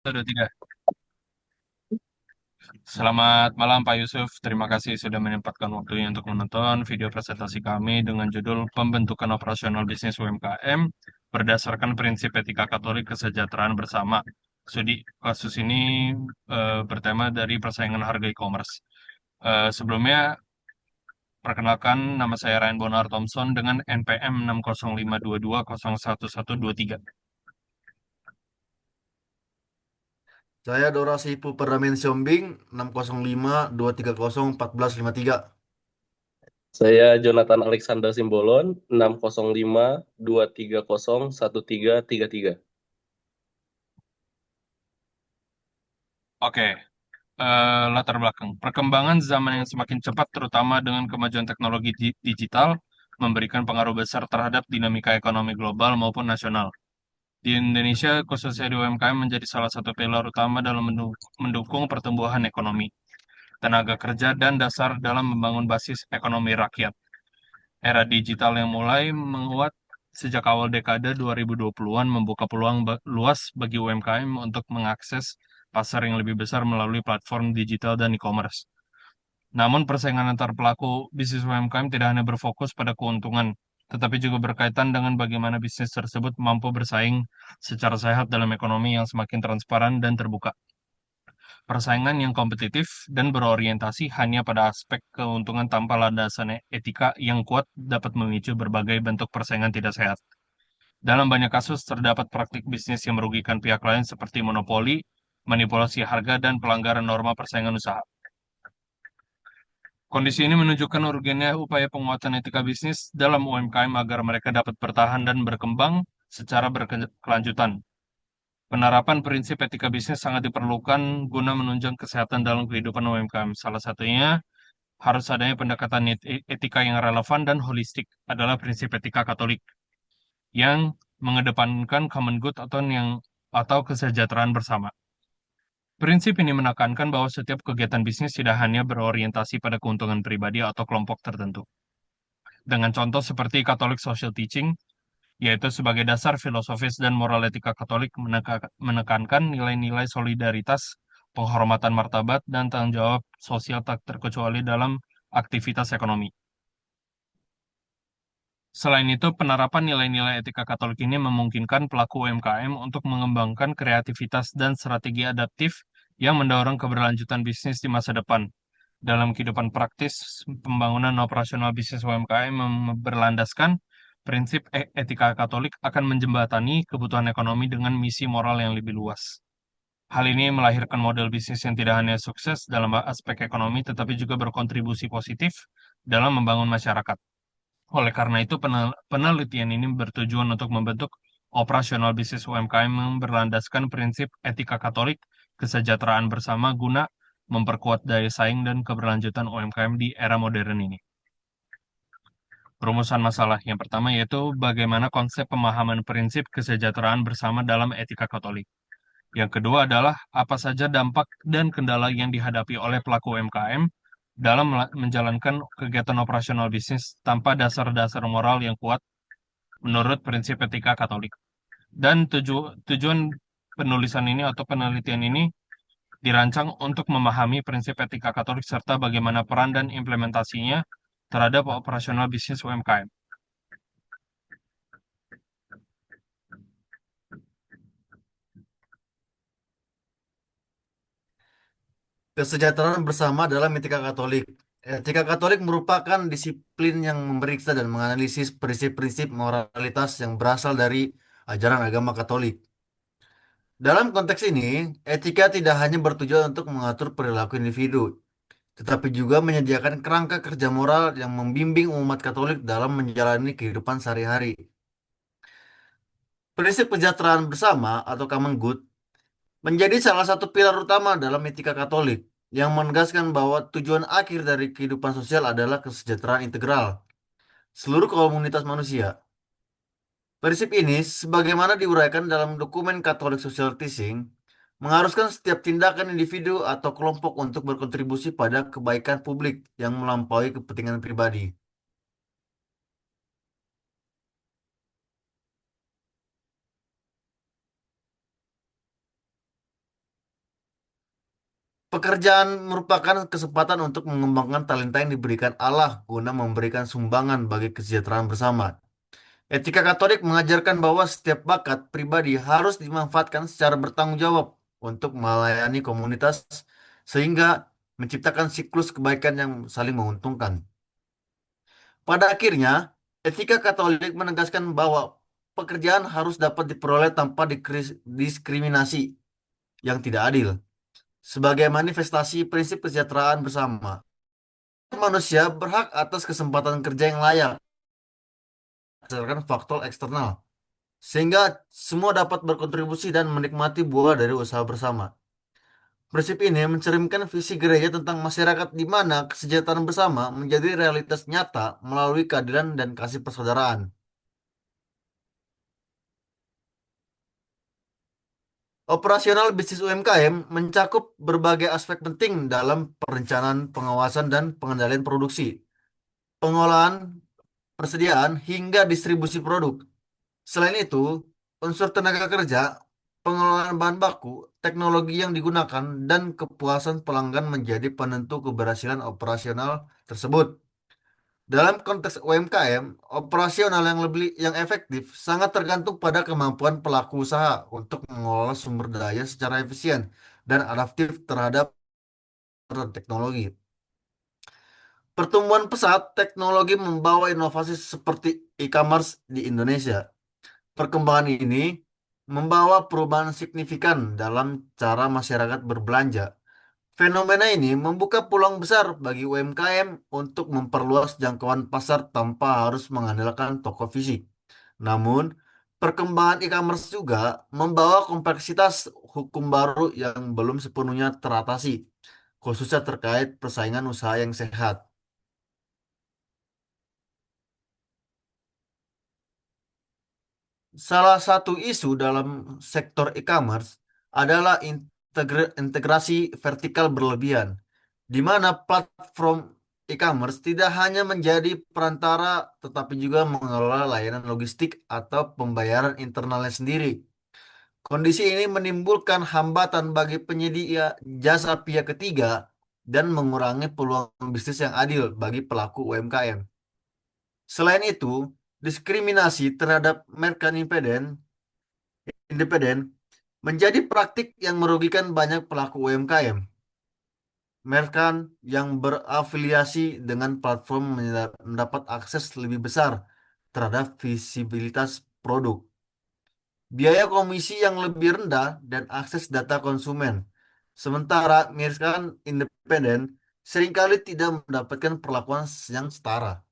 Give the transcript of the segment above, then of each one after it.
Sudah tiga. Selamat malam Pak Yusuf. Terima kasih sudah menyempatkan waktunya untuk menonton video presentasi kami dengan judul Pembentukan Operasional Bisnis UMKM berdasarkan prinsip etika Katolik kesejahteraan bersama. Studi kasus ini bertema dari persaingan harga e-commerce. Sebelumnya, perkenalkan nama saya Ryan Bonar Thompson dengan NPM 60522011123. Saya Dorasipu Perdamen Siombing 605 230 1453. Saya Jonathan Alexander Simbolon, 605 230 1333. Oke, latar belakang. Perkembangan zaman yang semakin cepat, terutama dengan kemajuan teknologi digital, memberikan pengaruh besar terhadap dinamika ekonomi global maupun nasional. Di Indonesia, khususnya di UMKM, menjadi salah satu pilar utama dalam mendukung pertumbuhan ekonomi, tenaga kerja, dan dasar dalam membangun basis ekonomi rakyat. Era digital yang mulai menguat sejak awal dekade 2020-an membuka peluang luas bagi UMKM untuk mengakses pasar yang lebih besar melalui platform digital dan e-commerce. Namun persaingan antar pelaku bisnis UMKM tidak hanya berfokus pada keuntungan, tetapi juga berkaitan dengan bagaimana bisnis tersebut mampu bersaing secara sehat dalam ekonomi yang semakin transparan dan terbuka. Persaingan yang kompetitif dan berorientasi hanya pada aspek keuntungan tanpa landasan etika yang kuat dapat memicu berbagai bentuk persaingan tidak sehat. Dalam banyak kasus, terdapat praktik bisnis yang merugikan pihak lain seperti monopoli, manipulasi harga, dan pelanggaran norma persaingan usaha. Kondisi ini menunjukkan urgennya upaya penguatan etika bisnis dalam UMKM agar mereka dapat bertahan dan berkembang secara berkelanjutan. Penerapan prinsip etika bisnis sangat diperlukan guna menunjang kesehatan dalam kehidupan UMKM. Salah satunya harus adanya pendekatan etika yang relevan dan holistik adalah prinsip etika Katolik yang mengedepankan common good atau kesejahteraan bersama. Prinsip ini menekankan bahwa setiap kegiatan bisnis tidak hanya berorientasi pada keuntungan pribadi atau kelompok tertentu. Dengan contoh seperti Catholic Social Teaching, yaitu sebagai dasar filosofis dan moral etika Katolik menekankan nilai-nilai solidaritas, penghormatan martabat, dan tanggung jawab sosial tak terkecuali dalam aktivitas ekonomi. Selain itu, penerapan nilai-nilai etika Katolik ini memungkinkan pelaku UMKM untuk mengembangkan kreativitas dan strategi adaptif yang mendorong keberlanjutan bisnis di masa depan. Dalam kehidupan praktis, pembangunan operasional bisnis UMKM berlandaskan prinsip etika Katolik akan menjembatani kebutuhan ekonomi dengan misi moral yang lebih luas. Hal ini melahirkan model bisnis yang tidak hanya sukses dalam aspek ekonomi, tetapi juga berkontribusi positif dalam membangun masyarakat. Oleh karena itu, penelitian ini bertujuan untuk membentuk operasional bisnis UMKM yang berlandaskan prinsip etika Katolik, kesejahteraan bersama guna memperkuat daya saing dan keberlanjutan UMKM di era modern ini. Perumusan masalah yang pertama yaitu bagaimana konsep pemahaman prinsip kesejahteraan bersama dalam etika Katolik. Yang kedua adalah apa saja dampak dan kendala yang dihadapi oleh pelaku UMKM dalam menjalankan kegiatan operasional bisnis tanpa dasar-dasar moral yang kuat menurut prinsip etika Katolik. Dan tujuan penulisan ini atau penelitian ini dirancang untuk memahami prinsip etika Katolik serta bagaimana peran dan implementasinya terhadap operasional bisnis UMKM. Kesejahteraan bersama dalam etika Katolik. Etika Katolik merupakan disiplin yang memeriksa dan menganalisis prinsip-prinsip moralitas yang berasal dari ajaran agama Katolik. Dalam konteks ini, etika tidak hanya bertujuan untuk mengatur perilaku individu, tetapi juga menyediakan kerangka kerja moral yang membimbing umat Katolik dalam menjalani kehidupan sehari-hari. Prinsip kesejahteraan bersama atau common good menjadi salah satu pilar utama dalam etika Katolik yang menegaskan bahwa tujuan akhir dari kehidupan sosial adalah kesejahteraan integral seluruh komunitas manusia. Prinsip ini, sebagaimana diuraikan dalam dokumen Catholic Social Teaching, mengharuskan setiap tindakan individu atau kelompok untuk berkontribusi pada kebaikan publik yang melampaui kepentingan pribadi. Pekerjaan merupakan kesempatan untuk mengembangkan talenta yang diberikan Allah guna memberikan sumbangan bagi kesejahteraan bersama. Etika Katolik mengajarkan bahwa setiap bakat pribadi harus dimanfaatkan secara bertanggung jawab untuk melayani komunitas sehingga menciptakan siklus kebaikan yang saling menguntungkan. Pada akhirnya, etika Katolik menegaskan bahwa pekerjaan harus dapat diperoleh tanpa diskriminasi yang tidak adil sebagai manifestasi prinsip kesejahteraan bersama. Manusia berhak atas kesempatan kerja yang layak berdasarkan faktor eksternal, sehingga semua dapat berkontribusi dan menikmati buah dari usaha bersama. Prinsip ini mencerminkan visi gereja tentang masyarakat di mana kesejahteraan bersama menjadi realitas nyata melalui keadilan dan kasih persaudaraan. Operasional bisnis UMKM mencakup berbagai aspek penting dalam perencanaan, pengawasan, dan pengendalian produksi, pengolahan, persediaan, hingga distribusi produk. Selain itu, unsur tenaga kerja, pengelolaan bahan baku, teknologi yang digunakan, dan kepuasan pelanggan menjadi penentu keberhasilan operasional tersebut. Dalam konteks UMKM, operasional yang efektif sangat tergantung pada kemampuan pelaku usaha untuk mengelola sumber daya secara efisien dan adaptif terhadap teknologi. Pertumbuhan pesat teknologi membawa inovasi seperti e-commerce di Indonesia. Perkembangan ini membawa perubahan signifikan dalam cara masyarakat berbelanja. Fenomena ini membuka peluang besar bagi UMKM untuk memperluas jangkauan pasar tanpa harus mengandalkan toko fisik. Namun, perkembangan e-commerce juga membawa kompleksitas hukum baru yang belum sepenuhnya teratasi, khususnya terkait persaingan usaha yang sehat. Salah satu isu dalam sektor e-commerce adalah integrasi vertikal berlebihan, di mana platform e-commerce tidak hanya menjadi perantara, tetapi juga mengelola layanan logistik atau pembayaran internalnya sendiri. Kondisi ini menimbulkan hambatan bagi penyedia jasa pihak ketiga dan mengurangi peluang bisnis yang adil bagi pelaku UMKM. Selain itu, diskriminasi terhadap merchant independen menjadi praktik yang merugikan banyak pelaku UMKM. Merchant yang berafiliasi dengan platform mendapat akses lebih besar terhadap visibilitas produk, biaya komisi yang lebih rendah, dan akses data konsumen. Sementara merchant independen seringkali tidak mendapatkan perlakuan yang setara.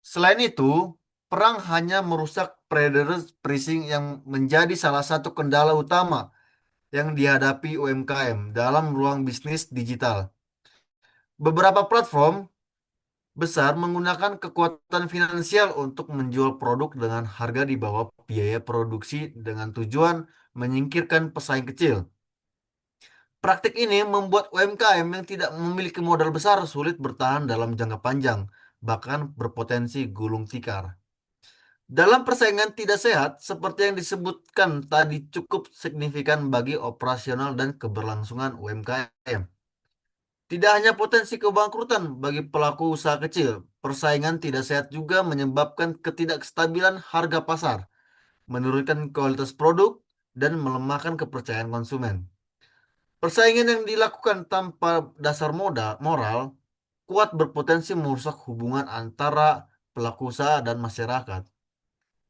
Selain itu, perang hanya merusak predator pricing yang menjadi salah satu kendala utama yang dihadapi UMKM dalam ruang bisnis digital. Beberapa platform besar menggunakan kekuatan finansial untuk menjual produk dengan harga di bawah biaya produksi dengan tujuan menyingkirkan pesaing kecil. Praktik ini membuat UMKM yang tidak memiliki modal besar sulit bertahan dalam jangka panjang, bahkan berpotensi gulung tikar. Dalam persaingan tidak sehat, seperti yang disebutkan tadi, cukup signifikan bagi operasional dan keberlangsungan UMKM. Tidak hanya potensi kebangkrutan bagi pelaku usaha kecil, persaingan tidak sehat juga menyebabkan ketidakstabilan harga pasar, menurunkan kualitas produk, dan melemahkan kepercayaan konsumen. Persaingan yang dilakukan tanpa dasar moral kuat berpotensi merusak hubungan antara pelaku usaha dan masyarakat,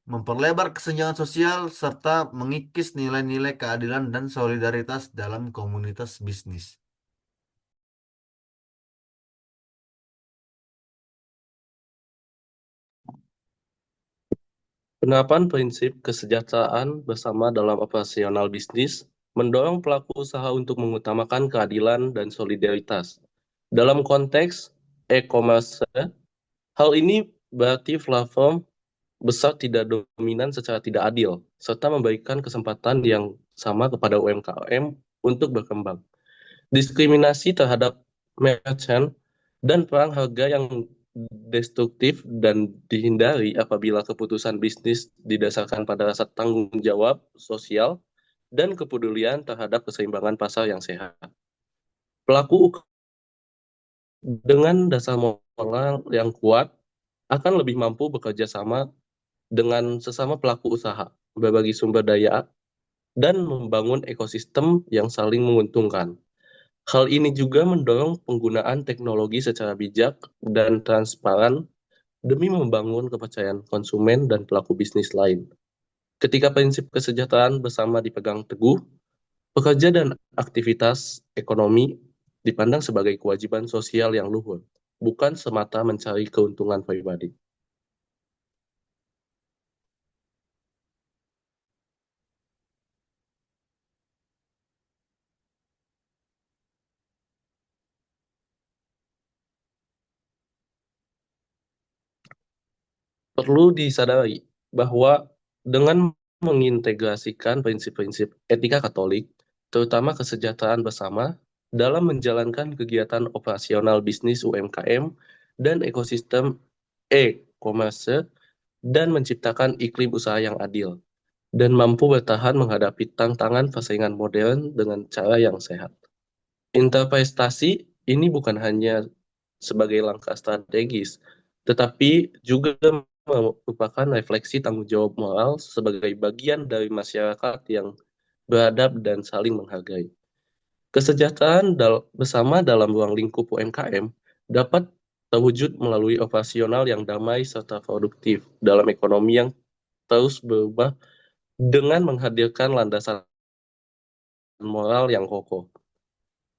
memperlebar kesenjangan sosial, serta mengikis nilai-nilai keadilan dan solidaritas dalam komunitas bisnis. Penerapan prinsip kesejahteraan bersama dalam operasional bisnis mendorong pelaku usaha untuk mengutamakan keadilan dan solidaritas. Dalam konteks e-commerce, hal ini berarti platform besar tidak dominan secara tidak adil, serta memberikan kesempatan yang sama kepada UMKM untuk berkembang. Diskriminasi terhadap merchant dan perang harga yang destruktif dan dihindari apabila keputusan bisnis didasarkan pada rasa tanggung jawab sosial dan kepedulian terhadap keseimbangan pasar yang sehat. Pelaku dengan dasar moral yang kuat akan lebih mampu bekerja sama dengan sesama pelaku usaha, berbagi sumber daya, dan membangun ekosistem yang saling menguntungkan. Hal ini juga mendorong penggunaan teknologi secara bijak dan transparan demi membangun kepercayaan konsumen dan pelaku bisnis lain. Ketika prinsip kesejahteraan bersama dipegang teguh, pekerja dan aktivitas ekonomi dipandang sebagai kewajiban sosial yang luhur, bukan semata mencari keuntungan pribadi. Perlu disadari bahwa dengan mengintegrasikan prinsip-prinsip etika Katolik, terutama kesejahteraan bersama, dalam menjalankan kegiatan operasional bisnis UMKM dan ekosistem e-commerce, dan menciptakan iklim usaha yang adil, dan mampu bertahan menghadapi tantangan persaingan modern dengan cara yang sehat. Interpretasi ini bukan hanya sebagai langkah strategis, tetapi juga merupakan refleksi tanggung jawab moral sebagai bagian dari masyarakat yang beradab dan saling menghargai. Kesejahteraan bersama dalam ruang lingkup UMKM dapat terwujud melalui operasional yang damai serta produktif dalam ekonomi yang terus berubah dengan menghadirkan landasan moral yang kokoh.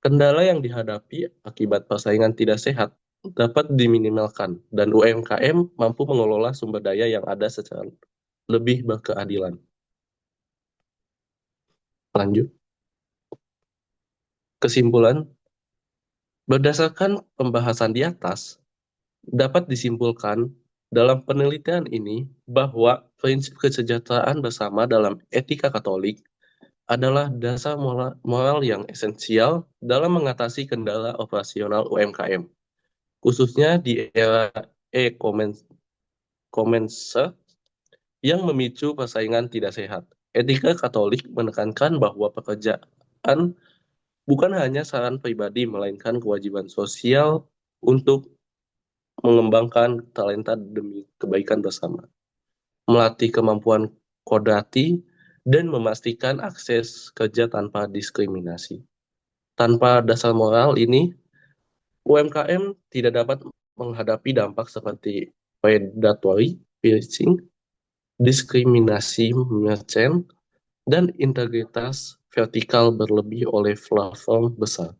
Kendala yang dihadapi akibat persaingan tidak sehat dapat diminimalkan, dan UMKM mampu mengelola sumber daya yang ada secara lebih berkeadilan. Lanjut. Kesimpulan, berdasarkan pembahasan di atas, dapat disimpulkan dalam penelitian ini bahwa prinsip kesejahteraan bersama dalam etika Katolik adalah dasar moral yang esensial dalam mengatasi kendala operasional UMKM, khususnya di era e-commerce yang memicu persaingan tidak sehat. Etika Katolik menekankan bahwa pekerjaan bukan hanya saran pribadi, melainkan kewajiban sosial untuk mengembangkan talenta demi kebaikan bersama, melatih kemampuan kodrati, dan memastikan akses kerja tanpa diskriminasi. Tanpa dasar moral ini, UMKM tidak dapat menghadapi dampak seperti predatory pricing, diskriminasi merchant, dan integritas vertikal berlebih oleh platform besar,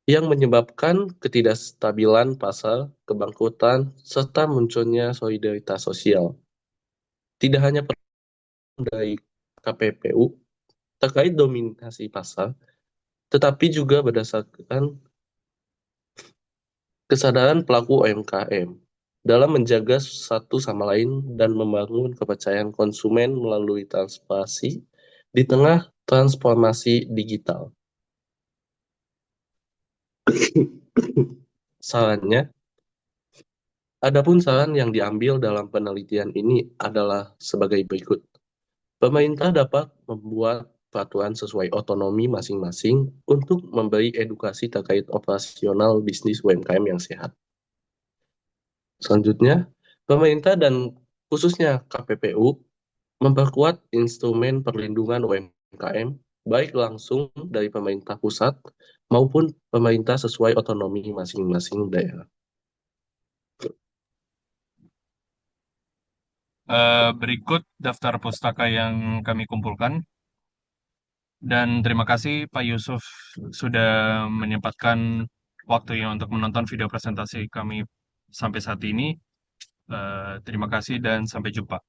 yang menyebabkan ketidakstabilan pasar, kebangkrutan, serta munculnya solidaritas sosial. Tidak hanya dari KPPU terkait dominasi pasar, tetapi juga berdasarkan kesadaran pelaku UMKM dalam menjaga satu sama lain dan membangun kepercayaan konsumen melalui transparansi di tengah transformasi digital. Sarannya, adapun saran yang diambil dalam penelitian ini adalah sebagai berikut. Pemerintah dapat membuat peraturan sesuai otonomi masing-masing untuk memberi edukasi terkait operasional bisnis UMKM yang sehat. Selanjutnya, pemerintah dan khususnya KPPU memperkuat instrumen perlindungan UMKM baik langsung dari pemerintah pusat maupun pemerintah sesuai otonomi masing-masing daerah. Berikut daftar pustaka yang kami kumpulkan. Dan terima kasih Pak Yusuf sudah menyempatkan waktunya untuk menonton video presentasi kami sampai saat ini. Terima kasih dan sampai jumpa.